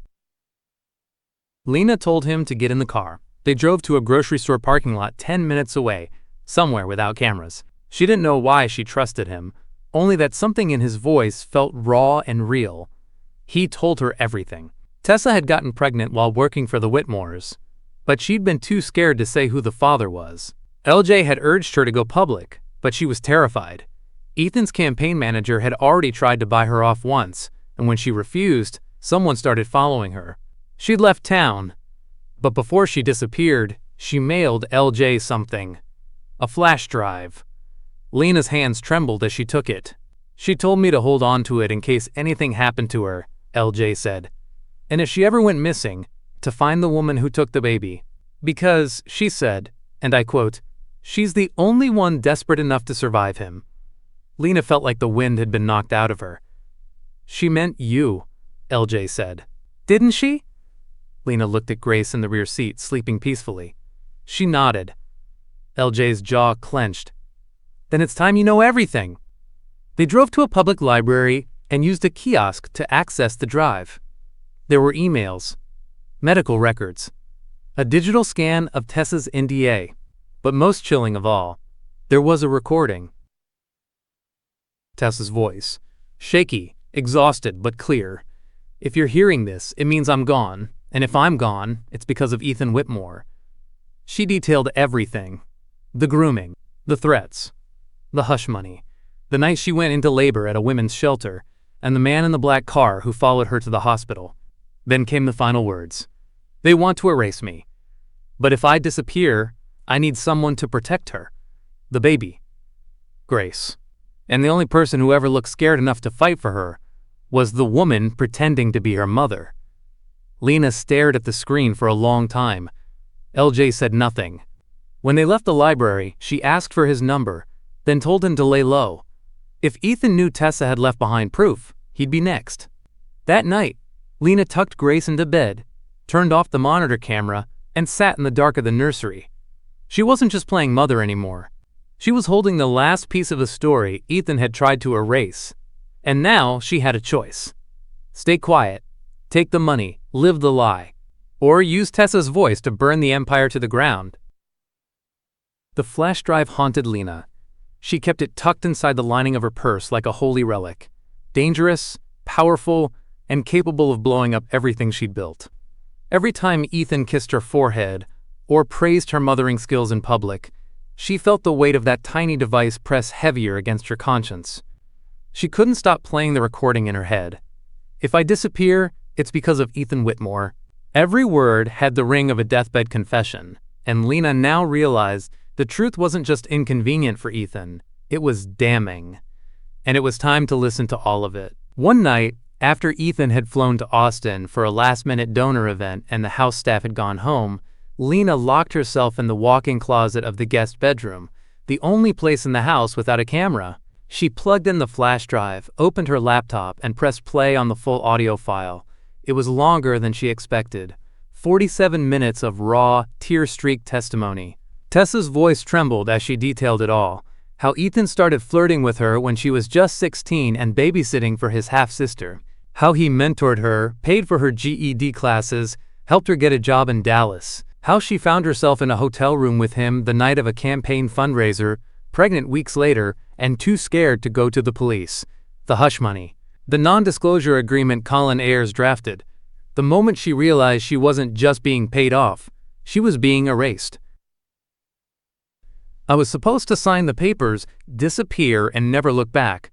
Lena told him to get in the car. They drove to a grocery store parking lot 10 minutes away, somewhere without cameras. She didn't know why she trusted him, only that something in his voice felt raw and real. He told her everything. Tessa had gotten pregnant while working for the Whitmores, but she'd been too scared to say who the father was. LJ had urged her to go public, but she was terrified. Ethan's campaign manager had already tried to buy her off once, and when she refused, someone started following her. She'd left town, but before she disappeared, she mailed LJ something. A flash drive. Lena's hands trembled as she took it. "She told me to hold on to it in case anything happened to her," LJ said. "And if she ever went missing, to find the woman who took the baby. Because," she said, and I quote, "she's the only one desperate enough to survive him." Lena felt like the wind had been knocked out of her. "She meant you," LJ said. "Didn't she?" Lena looked at Grace in the rear seat, sleeping peacefully. She nodded. LJ's jaw clenched. "Then it's time you know everything." They drove to a public library and used a kiosk to access the drive. There were emails, medical records, a digital scan of Tessa's NDA, but most chilling of all, there was a recording. Tessa's voice, shaky, exhausted, but clear. "If you're hearing this, it means I'm gone, and if I'm gone, it's because of Ethan Whitmore." She detailed everything. The grooming, the threats, the hush money, the night she went into labor at a women's shelter, and the man in the black car who followed her to the hospital. Then came the final words. "They want to erase me. But if I disappear, I need someone to protect her. The baby. Grace. And the only person who ever looked scared enough to fight for her was the woman pretending to be her mother." Lena stared at the screen for a long time. LJ said nothing. When they left the library, she asked for his number, then told him to lay low. If Ethan knew Tessa had left behind proof, he'd be next. That night, Lena tucked Grace into bed, turned off the monitor camera, and sat in the dark of the nursery. She wasn't just playing mother anymore. She was holding the last piece of a story Ethan had tried to erase. And now she had a choice. Stay quiet, take the money, live the lie, or use Tessa's voice to burn the empire to the ground. The flash drive haunted Lena. She kept it tucked inside the lining of her purse like a holy relic. Dangerous, powerful, and capable of blowing up everything she'd built. Every time Ethan kissed her forehead or praised her mothering skills in public, she felt the weight of that tiny device press heavier against her conscience. She couldn't stop playing the recording in her head. If I disappear, it's because of Ethan Whitmore. Every word had the ring of a deathbed confession, and Lena now realized the truth wasn't just inconvenient for Ethan, it was damning. And it was time to listen to all of it. One night, after Ethan had flown to Austin for a last-minute donor event and the house staff had gone home, Lena locked herself in the walk-in closet of the guest bedroom, the only place in the house without a camera. She plugged in the flash drive, opened her laptop, and pressed play on the full audio file. It was longer than she expected. 47 minutes of raw, tear-streaked testimony. Tessa's voice trembled as she detailed it all. How Ethan started flirting with her when she was just 16 and babysitting for his half-sister. How he mentored her, paid for her GED classes, helped her get a job in Dallas. How she found herself in a hotel room with him the night of a campaign fundraiser, pregnant weeks later, and too scared to go to the police. The hush money. The non-disclosure agreement Colin Ayers drafted. The moment she realized she wasn't just being paid off, she was being erased. I was supposed to sign the papers, disappear, and never look back.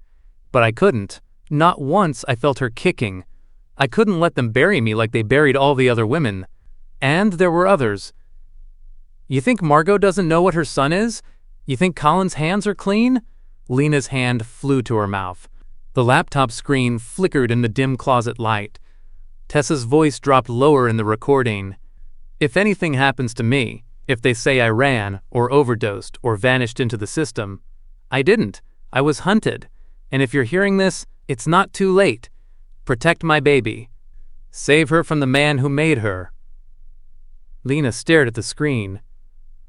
But I couldn't. Not once I felt her kicking. I couldn't let them bury me like they buried all the other women. And there were others. You think Margot doesn't know what her son is? You think Colin's hands are clean? Lena's hand flew to her mouth. The laptop screen flickered in the dim closet light. Tessa's voice dropped lower in the recording. If anything happens to me, if they say I ran, or overdosed, or vanished into the system, I didn't. I was hunted. And if you're hearing this, it's not too late. Protect my baby. Save her from the man who made her. Lena stared at the screen.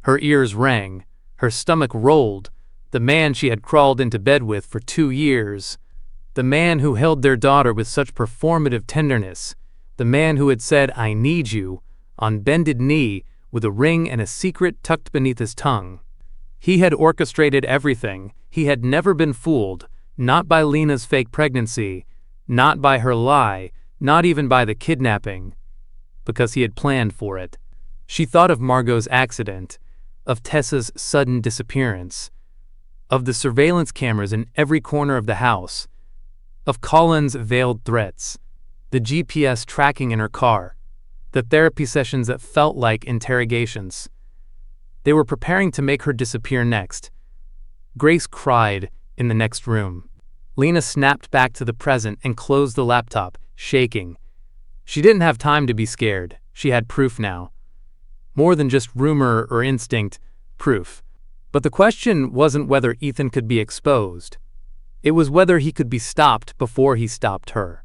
Her ears rang. Her stomach rolled. The man she had crawled into bed with for 2 years. The man who held their daughter with such performative tenderness. The man who had said, I need you, on bended knee, with a ring and a secret tucked beneath his tongue. He had orchestrated everything. He had never been fooled, not by Lena's fake pregnancy, not by her lie, not even by the kidnapping, because he had planned for it. She thought of Margot's accident, of Tessa's sudden disappearance, of the surveillance cameras in every corner of the house, of Colin's veiled threats, the GPS tracking in her car, the therapy sessions that felt like interrogations. They were preparing to make her disappear next. Grace cried in the next room. Lena snapped back to the present and closed the laptop, shaking. She didn't have time to be scared. She had proof now. More than just rumor or instinct, proof. But the question wasn't whether Ethan could be exposed. It was whether he could be stopped before he stopped her.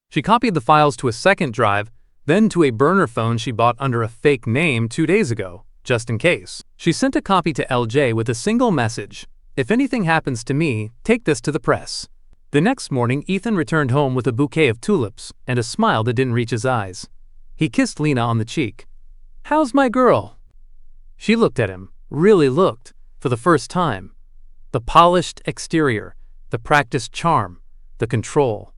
She copied the files to a second drive, then to a burner phone she bought under a fake name 2 days ago, just in case. She sent a copy to LJ with a single message. If anything happens to me, take this to the press. The next morning, Ethan returned home with a bouquet of tulips and a smile that didn't reach his eyes. He kissed Lena on the cheek. How's my girl? She looked at him, really looked, for the first time. The polished exterior, the practiced charm, the control.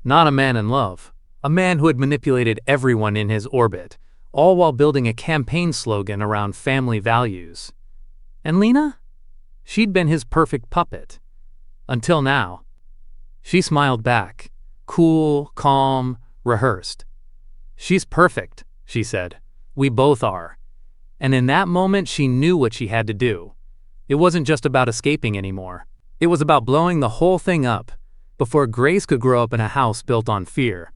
Not a man in love. A man who had manipulated everyone in his orbit, all while building a campaign slogan around family values. And Lena? She'd been his perfect puppet. Until now. She smiled back, cool, calm, rehearsed. She's perfect, she said. We both are. And in that moment she knew what she had to do. It wasn't just about escaping anymore. It was about blowing the whole thing up, before Grace could grow up in a house built on fear.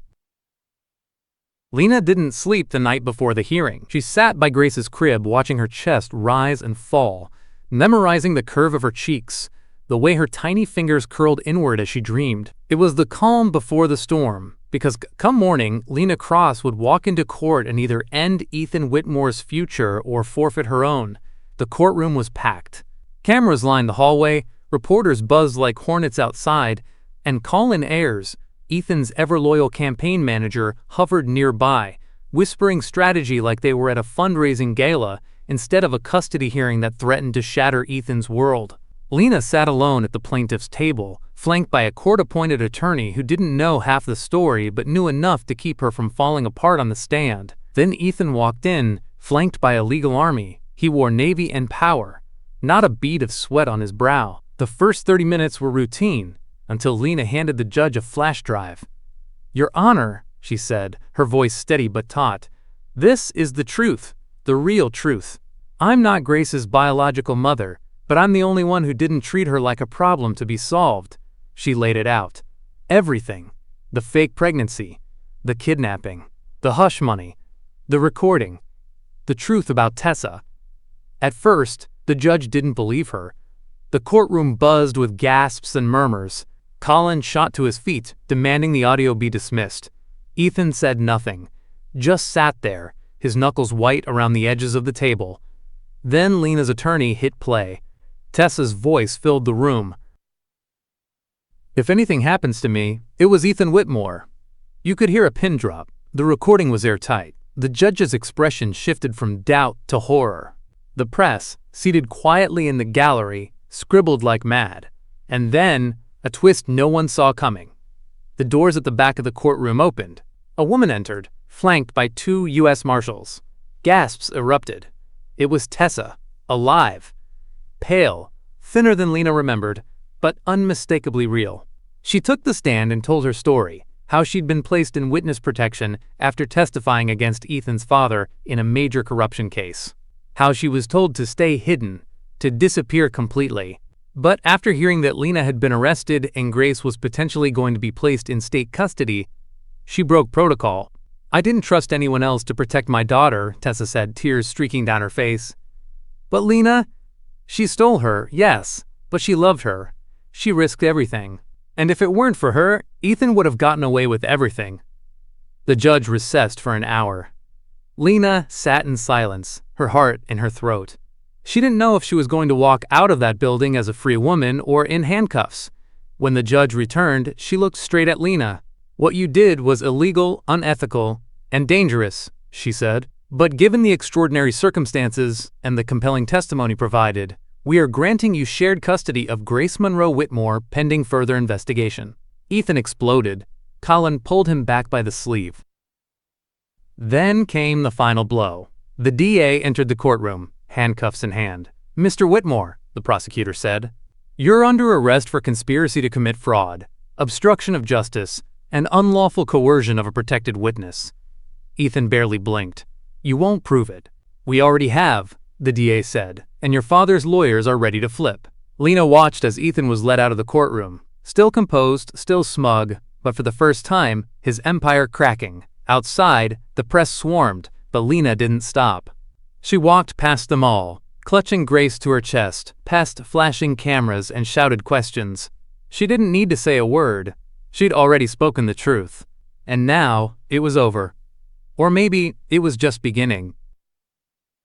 Lena didn't sleep the night before the hearing. She sat by Grace's crib watching her chest rise and fall, memorizing the curve of her cheeks, the way her tiny fingers curled inward as she dreamed. It was the calm before the storm, because come morning, Lena Cross would walk into court and either end Ethan Whitmore's future or forfeit her own. The courtroom was packed. Cameras lined the hallway, reporters buzzed like hornets outside, and Colin Ayers, Ethan's ever-loyal campaign manager, hovered nearby, whispering strategy like they were at a fundraising gala instead of a custody hearing that threatened to shatter Ethan's world. Lena sat alone at the plaintiff's table, flanked by a court-appointed attorney who didn't know half the story but knew enough to keep her from falling apart on the stand. Then Ethan walked in, flanked by a legal army. He wore navy and power, not a bead of sweat on his brow. The first 30 minutes were routine, until Lena handed the judge a flash drive. Your Honor, she said, her voice steady but taut, this is the truth, the real truth. I'm not Grace's biological mother, but I'm the only one who didn't treat her like a problem to be solved. She laid it out. Everything. The fake pregnancy, the kidnapping, the hush money, the recording, the truth about Tessa. At first, the judge didn't believe her. The courtroom buzzed with gasps and murmurs. Colin shot to his feet, demanding the audio be dismissed. Ethan said nothing, just sat there, his knuckles white around the edges of the table. Then Lena's attorney hit play. Tessa's voice filled the room. "If anything happens to me, it was Ethan Whitmore." You could hear a pin drop. The recording was airtight. The judge's expression shifted from doubt to horror. The press, seated quietly in the gallery, scribbled like mad. And then, a twist no one saw coming. The doors at the back of the courtroom opened. A woman entered, flanked by 2 U.S. Marshals. Gasps erupted. It was Tessa, alive. Pale, thinner than Lena remembered, but unmistakably real. She took the stand and told her story, how she'd been placed in witness protection after testifying against Ethan's father in a major corruption case. How she was told to stay hidden, to disappear completely. But after hearing that Lena had been arrested and Grace was potentially going to be placed in state custody, she broke protocol. "I didn't trust anyone else to protect my daughter," Tessa said, tears streaking down her face. "But Lena, she stole her, yes, but she loved her. She risked everything. And if it weren't for her, Ethan would have gotten away with everything." The judge recessed for an hour. Lena sat in silence, her heart in her throat. She didn't know if she was going to walk out of that building as a free woman or in handcuffs. When the judge returned, she looked straight at Lena. "What you did was illegal, unethical, and dangerous," she said. "But given the extraordinary circumstances and the compelling testimony provided, we are granting you shared custody of Grace Monroe Whitmore pending further investigation." Ethan exploded. Colin pulled him back by the sleeve. Then came the final blow. The DA entered the courtroom, handcuffs in hand. "Mr. Whitmore," the prosecutor said, "you're under arrest for conspiracy to commit fraud, obstruction of justice, and unlawful coercion of a protected witness." Ethan barely blinked. "You won't prove it." "We already have," the DA said, "and your father's lawyers are ready to flip." Lena watched as Ethan was led out of the courtroom, still composed, still smug, but for the first time, his empire cracking. Outside, the press swarmed, but Lena didn't stop. She walked past them all, clutching Grace to her chest, past flashing cameras and shouted questions. She didn't need to say a word. She'd already spoken the truth. And now, it was over. Or maybe it was just beginning.